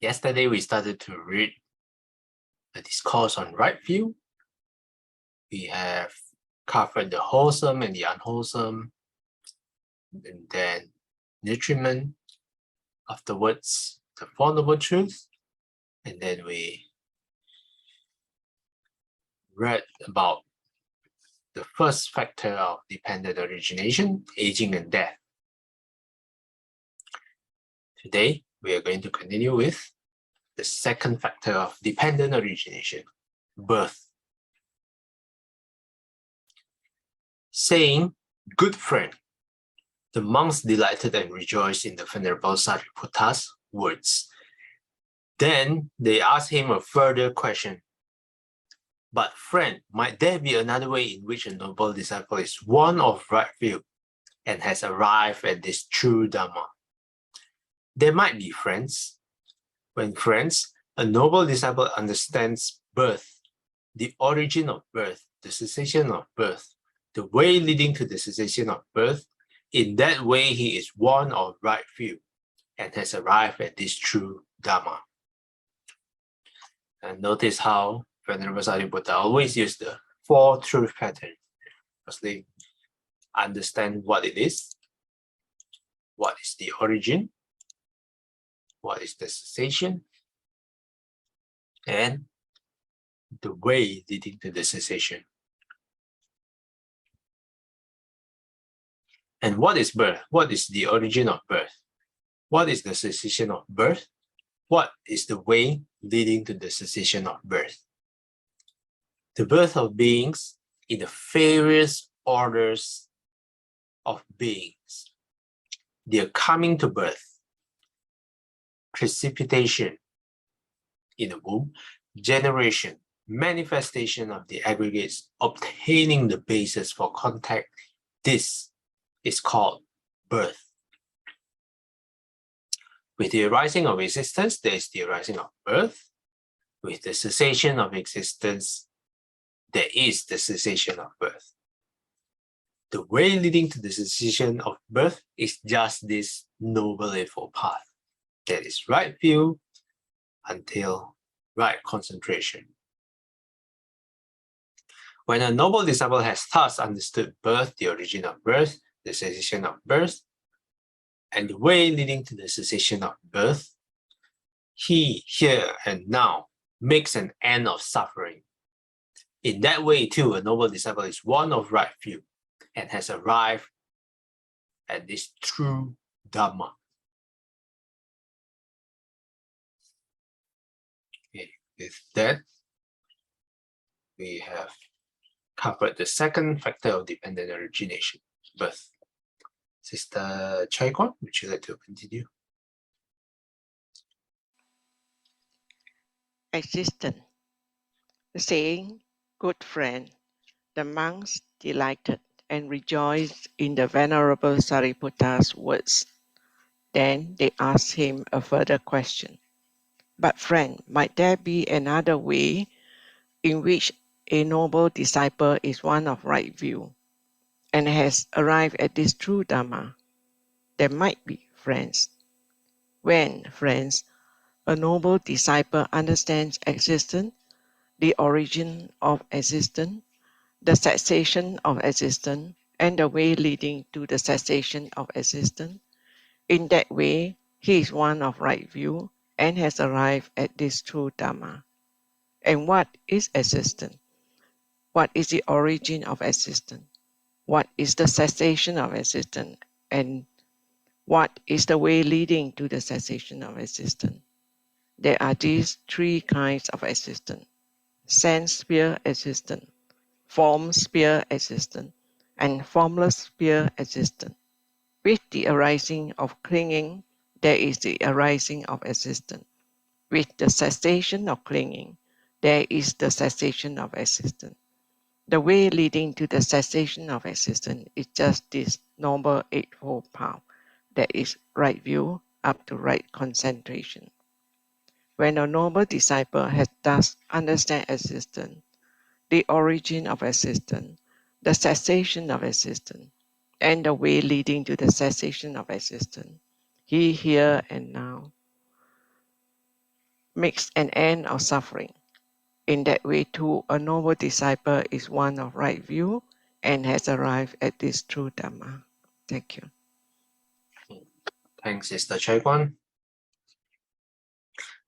Yesterday, we started to read the discourse on right view. We have covered the wholesome and the unwholesome, and then nutriment, afterwards, the Four Noble Truths, and then we read about the first factor of dependent origination, aging and death. Today, we are going to continue with the second factor of dependent origination, birth. Saying, "Good friend," the monks delighted and rejoiced in the Venerable Sariputta's words. Then they asked him a further question. "But friend, might there be another way in which a noble disciple is one of right view and has arrived at this true Dhamma?" There might be, friends. When friends, a noble disciple understands birth, the origin of birth, the cessation of birth, the way leading to the cessation of birth. In that way, he is one of right view and has arrived at this true Dhamma. And notice how Venerable Sariputta always use the four truth pattern. Firstly, understand what it is, what is the origin, what is the cessation, and the way leading to the cessation. And what is birth? What is the origin of birth? What is the cessation of birth? What is the way leading to the cessation of birth? The birth of beings in the various orders of beings. Their coming to birth, precipitation in the womb, generation, manifestation of the aggregates, obtaining the basis for contact. This is called birth. With the arising of existence, there is the arising of birth. With the cessation of existence, there is the cessation of birth. The way leading to the cessation of birth is just this Noble Eightfold Path. That is right view until right concentration. When a noble disciple has thus understood birth, the origin of birth, the cessation of birth, and the way leading to the cessation of birth, he, here and now, makes an end of suffering. In that way, too, a noble disciple is one of right view and has arrived at this true Dhamma. Okay, with that, we have covered the second factor of dependent origination, birth. Sister Chai Kwan, would you like to continue? Existence. Saying, "Good friend," the monks delighted and rejoiced in the Venerable Sariputta's words. Then they asked him a further question. "But friend, might there be another way in which a noble disciple is one of right view and has arrived at this true Dhamma?" There might be, friends. When, friends, a noble disciple understands existence, the origin of existence, the cessation of existence, and the way leading to the cessation of existence, in that way he is one of right view and has arrived at this true Dhamma. And what is existence? What is the origin of existence? What is the cessation of existence? And what is the way leading to the cessation of existence? There are these three kinds of existence: sense sphere existence, form sphere existence, and formless sphere existence. With the arising of clinging, there is the arising of existence. With the cessation of clinging, there is the cessation of existence. The way leading to the cessation of existence is just this Noble Eightfold Path, that is right view up to right concentration. When a noble disciple has thus understood existence, the origin of existence, the cessation of existence, and the way leading to the cessation of existence, he, here and now, makes an end of suffering. In that way, too, a noble disciple is one of right view and has arrived at this true Dhamma. Thank you. Thanks, Sister Chai Guan.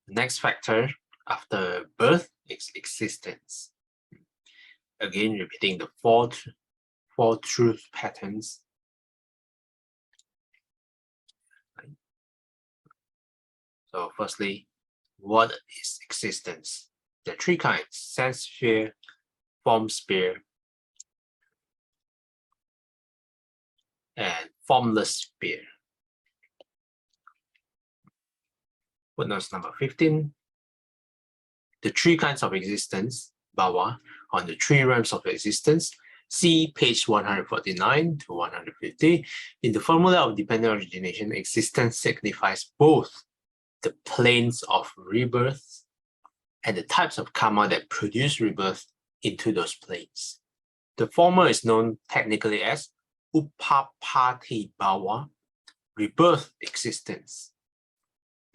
The next factor after birth is existence. Again, repeating the four truth patterns. So firstly, what is existence? There are three kinds: sense sphere, form sphere, and formless sphere. Footnote number 15. The three kinds of existence, bhava, on the three realms of existence. See page 149 to 150. In the formula of dependent origination, existence signifies both the planes of rebirth and the types of karma that produce rebirth into those planes. The former is known technically as upapati bhava, rebirth existence.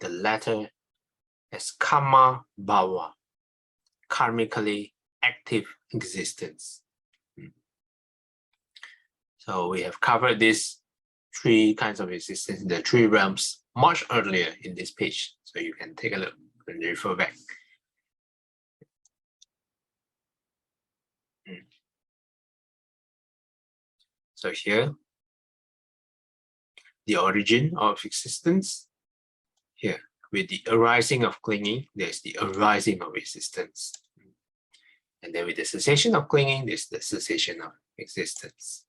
The latter as karma bhava, karmically active existence. So we have covered these three kinds of existence in the three realms much earlier in this page. So you can take a look and refer back. So here, the origin of existence. Here, with the arising of clinging, there's the arising of existence. And then with the cessation of clinging, there's the cessation of existence.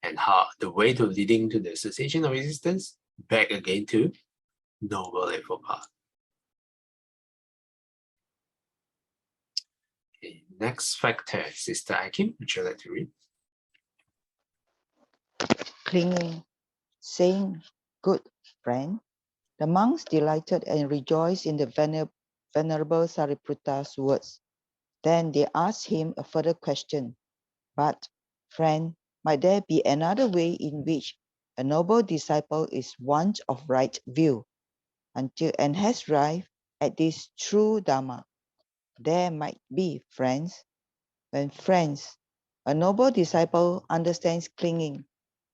And how the way to leading to the cessation of existence, back again to Noble Eightfold Path. Okay, next factor, Sister Akim, would you like to read? Clinging, saying, "Good friend." The monks delighted and rejoiced in the Venerable Sariputta's words. Then they asked him a further question. "But, friend, might there be another way in which a noble disciple is one of right view and has arrived at this true Dhamma?" "There might be, friends. When friends, a noble disciple understands clinging,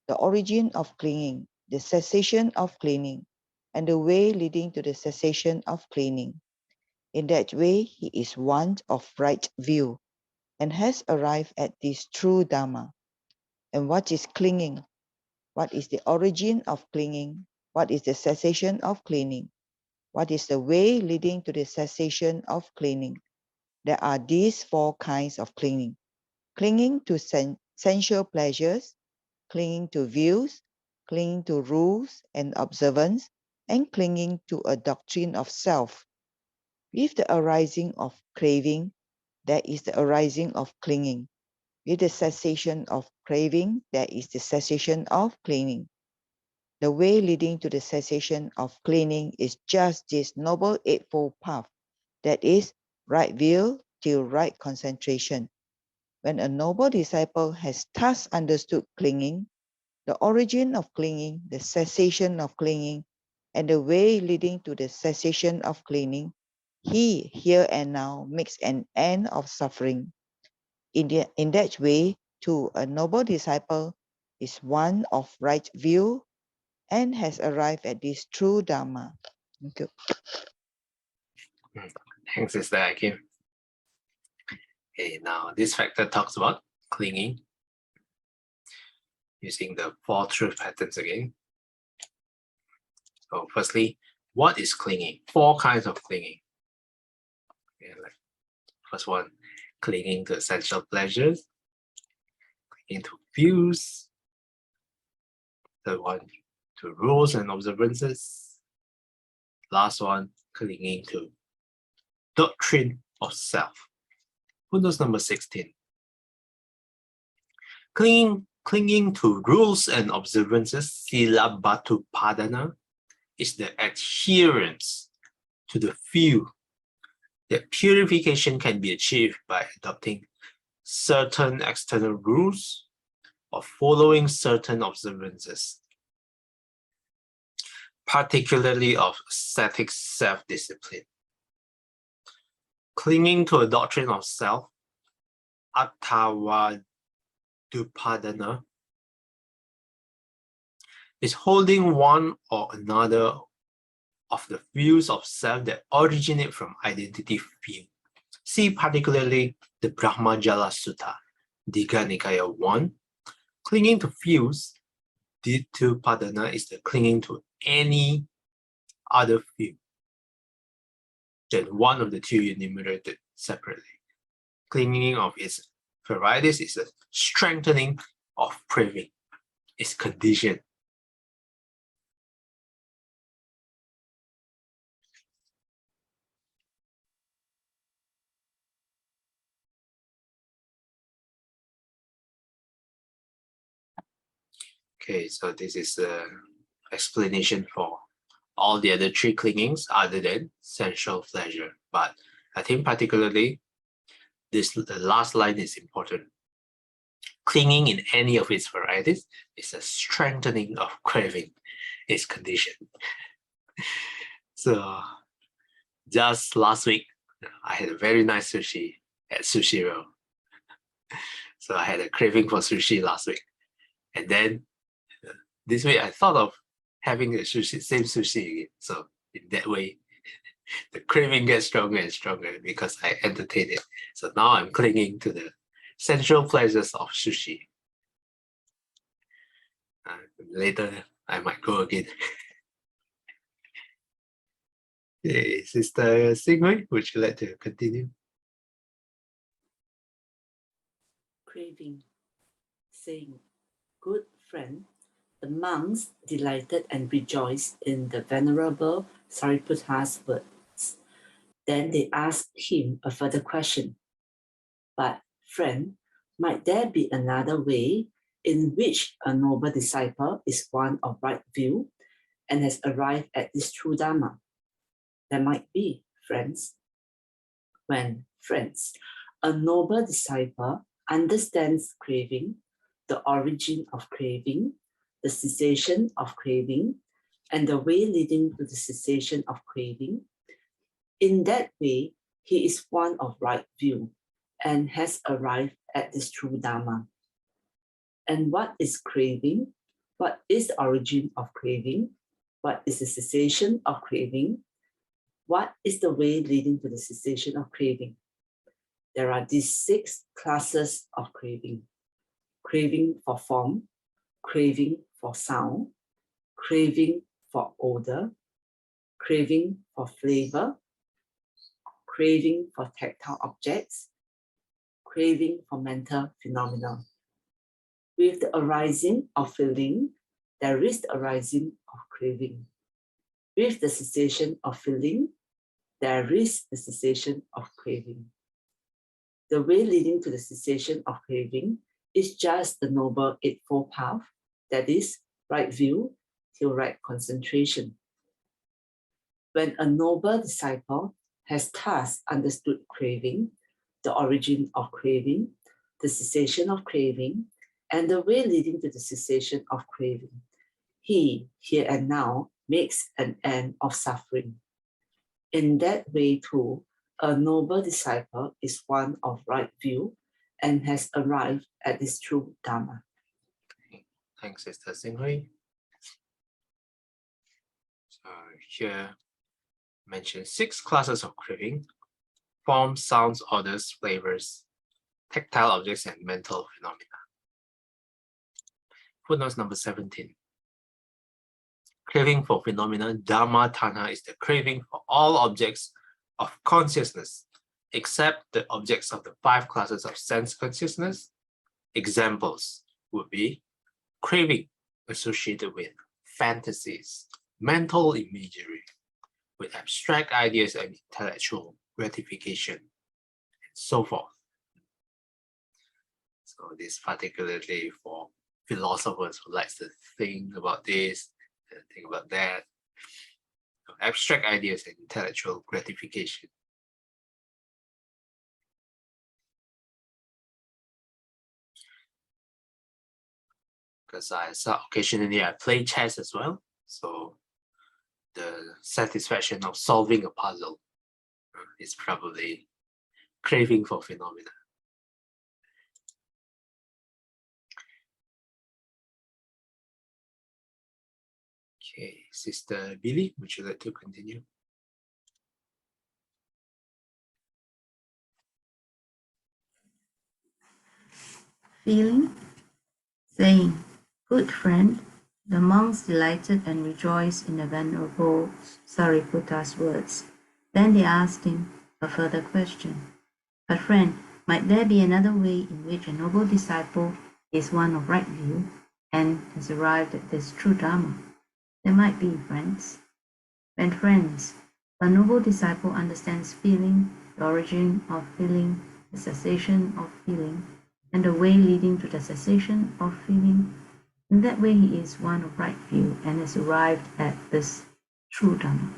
the origin of clinging, the cessation of clinging, and the way leading to the cessation of clinging. In that way, he is one of right view and has arrived at this true Dhamma." And what is clinging? What is the origin of clinging? What is the cessation of clinging? What is the way leading to the cessation of clinging? There are these four kinds of clinging. Clinging to sensual pleasures, clinging to views, clinging to rules and observance, and clinging to a doctrine of self. With the arising of craving, there is the arising of clinging. With the cessation of craving, there is the cessation of clinging. The way leading to the cessation of clinging is just this Noble Eightfold Path, that is, right view till right concentration. When a noble disciple has thus understood clinging, the origin of clinging, the cessation of clinging, and the way leading to the cessation of clinging, he, here and now, makes an end of suffering. In that way, too, a noble disciple is one of right view and has arrived at this true Dhamma. Thank you. Thanks, Sister Akim. Okay, now this factor talks about clinging, using the four truth patterns again. So firstly, what is clinging? Four kinds of clinging. Okay, like first one, clinging to essential pleasures, clinging to views. Third one, to rules and observances. Last one, clinging to doctrine of self. Footnote number 16. Clinging to rules and observances, sila batu padana, is the adherence to the view that purification can be achieved by adopting certain external rules or following certain observances. particularly of ascetic self-discipline. Clinging to a doctrine of self, Attavadupadana, is holding one or another of the views of self that originate from identity field. See particularly the Brahmajala Sutta, Digha Nikaya 1. Clinging to views, Ditthupādana is the clinging to any other view than one of the two enumerated separately. Clinging of its varieties is a strengthening of craving, its condition. Okay, so this is the explanation for all the other three clingings other than sensual pleasure. But I think particularly the last line is important. Clinging in any of its varieties is a strengthening of craving, its condition. So just last week, I had a very nice sushi at Sushi Row. So I had a craving for sushi last week. And then this week I thought of having the same sushi again. So in that way, the craving gets stronger and stronger because I entertain it. So now I'm clinging to the sensual pleasures of sushi. Later, I might go again. Okay, Sister Singwei, would you like to continue? Craving, saying, "Good friend, the monks delighted and rejoiced in the Venerable Sariputta's words. Then they asked him a further question. But, friend, might there be another way in which a noble disciple is one of right view and has arrived at this true Dharma? There might be, friends. When, friends, a noble disciple understands craving, the origin of craving, the cessation of craving, and the way leading to the cessation of craving, in that way, he is one of right view and has arrived at this true Dharma. And what is craving? What is the origin of craving? What is the cessation of craving? What is the way leading to the cessation of craving? There are these 6 classes of craving. Craving for form, craving for sound, craving for odor, craving for flavor, craving for tactile objects, craving for mental phenomena. With the arising of feeling, there is the arising of craving. With the cessation of feeling, there is the cessation of craving. The way leading to the cessation of craving is just the Noble Eightfold Path, that is, right view till right concentration. When a noble disciple has thus understood craving, the origin of craving, the cessation of craving, and the way leading to the cessation of craving, he, here and now, makes an end of suffering. In that way too, a noble disciple is one of right view and has arrived at this true Dharma. Thanks, Sister Singhui. So here mention 6 classes of craving: form, sounds, odors, flavors, tactile objects, and mental phenomena. Footnote number 17. Craving for phenomena, Dhamma Tanha, is the craving for all objects of consciousness, except the objects of the 5 classes of sense consciousness. Examples would be craving associated with fantasies, mental imagery, with abstract ideas and intellectual gratification, and so forth. So this particularly for philosophers who likes to think about this and think about that. So abstract ideas and intellectual gratification. Because occasionally I play chess as well. So the satisfaction of solving a puzzle. It's probably craving for phenomena. Okay, Sister Billy, would you like to continue? Feeling, saying, "Good friend," the monks delighted and rejoiced in the Venerable Sariputta's words. Then they asked him a further question. "But friend, might there be another way in which a noble disciple is one of right view and has arrived at this true Dharma?" "There might be, friends." When friends, a noble disciple understands feeling, the origin of feeling, the cessation of feeling, and the way leading to the cessation of feeling, in that way he is one of right view and has arrived at this true Dhamma.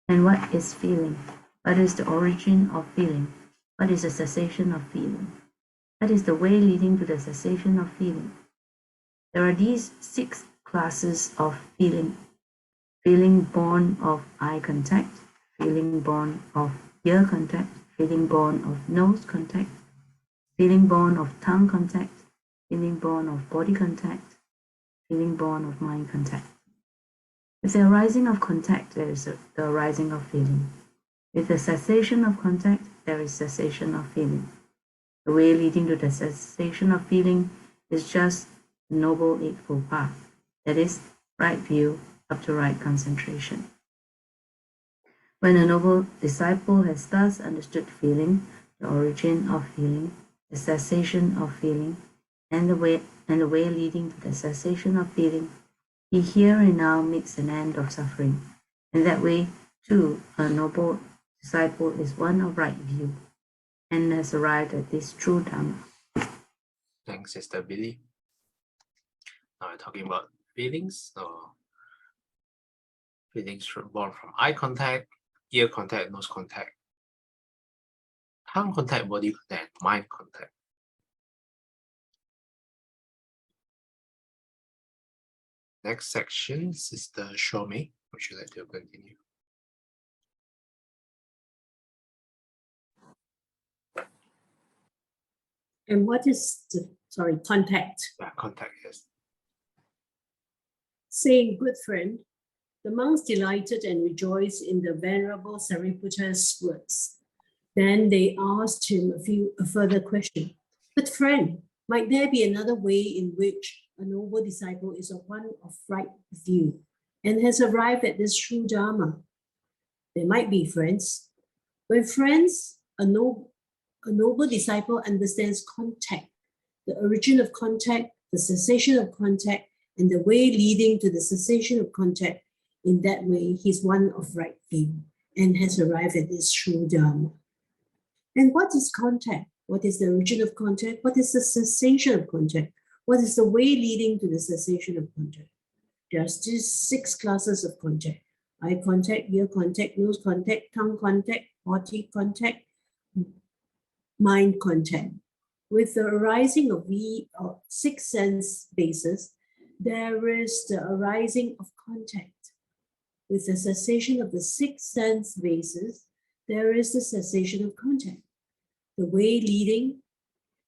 And what is feeling? What is the origin of feeling? What is the cessation of feeling? What is the way leading to the cessation of feeling? There are these 6 classes of feeling. Feeling born of eye contact, feeling born of ear contact, feeling born of nose contact, feeling born of tongue contact, feeling born of body contact, feeling born of mind contact. With the arising of contact, there is the arising of feeling. With the cessation of contact, there is cessation of feeling. The way leading to the cessation of feeling is just the Noble Eightfold Path, that is, right view up to right concentration. When a noble disciple has thus understood feeling, the origin of feeling, the cessation of feeling, and the way leading to the cessation of feeling, he here and now makes an end of suffering. In that way, too, a noble disciple is one of right view and has arrived at this true Dhamma. Thanks, Sister Billy. Now we're talking about feelings, or feelings born from eye contact, ear contact, nose contact, tongue contact, body contact, mind contact. Next section, Sister Shomei, would you like to continue? And what is the, contact? Yeah, contact, yes. Saying, "Good friend," the monks delighted and rejoiced in the Venerable Sariputta's words. Then they asked him a further question. "But friend, might there be another way in which a noble disciple is of one of right view and has arrived at this true Dharma?" "There might be, friends." When friends, a noble disciple understands contact, the origin of contact, the cessation of contact, and the way leading to the cessation of contact, in that way he's one of right view and has arrived at this true Dharma. And what is contact? What is the origin of contact? What is the cessation of contact? What is the way leading to the cessation of contact? There's these 6 classes of contact: eye contact, ear contact, nose contact, tongue contact, body contact, mind contact. With the arising of 6 sense bases, there is the arising of contact. With the cessation of the 6 sense bases, there is the cessation of contact. The way leading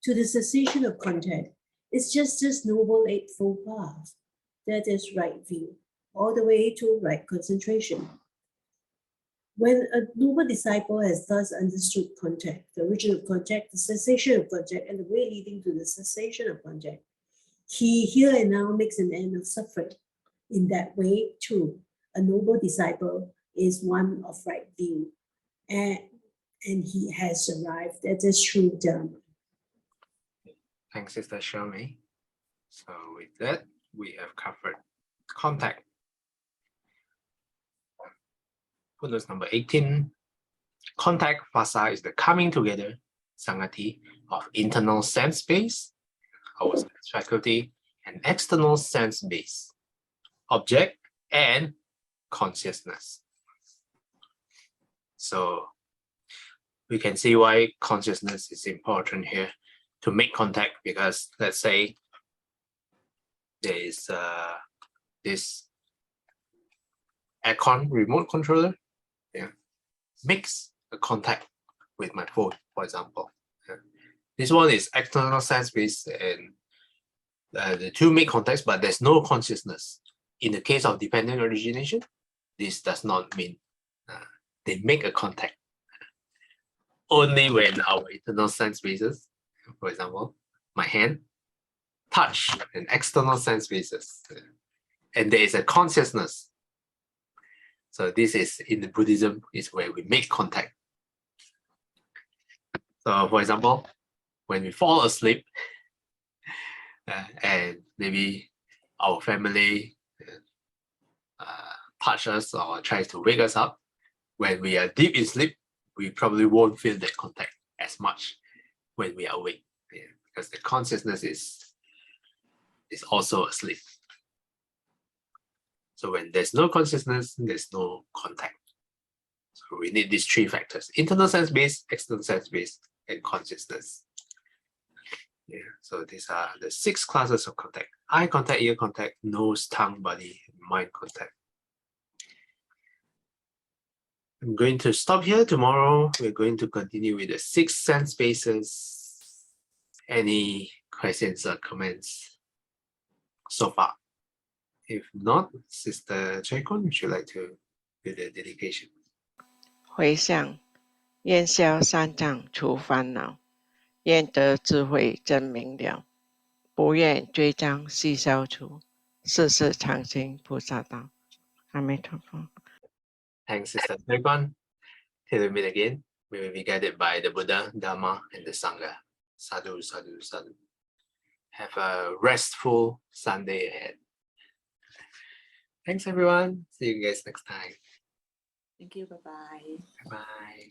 to the cessation of contact is just this Noble Eightfold Path, that is right view, all the way to right concentration. When a noble disciple has thus understood contact, the origin of contact, the cessation of contact, and the way leading to the cessation of contact, he here and now makes an end of suffering. In that way, too, a noble disciple is one of right view, and he has arrived at this true Dharma. Thanks, Sister Shomei. So with that, we have covered contact. Footnote number 18. Contact phasa is the coming together, sangati, of internal sense base, our sense faculty, and external sense base, object and consciousness. So we can see why consciousness is important here to make contact, because let's say there is this aircon remote controller, yeah, makes a contact with my phone, for example. Yeah. This one is external sense-based, and the two make contacts, but there's no consciousness. In the case of dependent origination, this does not mean they make a contact. Only when our internal sense bases, for example, my hand, touch an external sense basis, and there is a consciousness. So this is in the Buddhism is where we make contact. So for example, when we fall asleep, and maybe our family touch us or tries to wake us up, when we are deep in sleep, we probably won't feel that contact as much when we are awake, because the consciousness is also asleep. So when there's no consciousness, there's no contact. So we need these three factors: internal sense-based, external sense-based, and consciousness. Yeah, so these are the 6 classes of contact: eye contact, ear contact, nose, tongue, body, mind contact. I'm going to stop here. Tomorrow, we're going to continue with the 6 sense bases. Any questions or comments so far? If not, Sister Chaikon, would you like to do the dedication? 回向，愿消三障除烦恼，愿得智慧真明了，不愿追障悉消除，世世常行菩萨道。阿弥陀佛。 Thanks, Sister Chaikon. Till we meet again, we will be guided by the Buddha, Dharma, and the Sangha. Sadhu, sadhu, sadhu. Have a restful Sunday ahead. Thanks, everyone. See you guys next time. Thank you. Bye-bye. Bye-bye.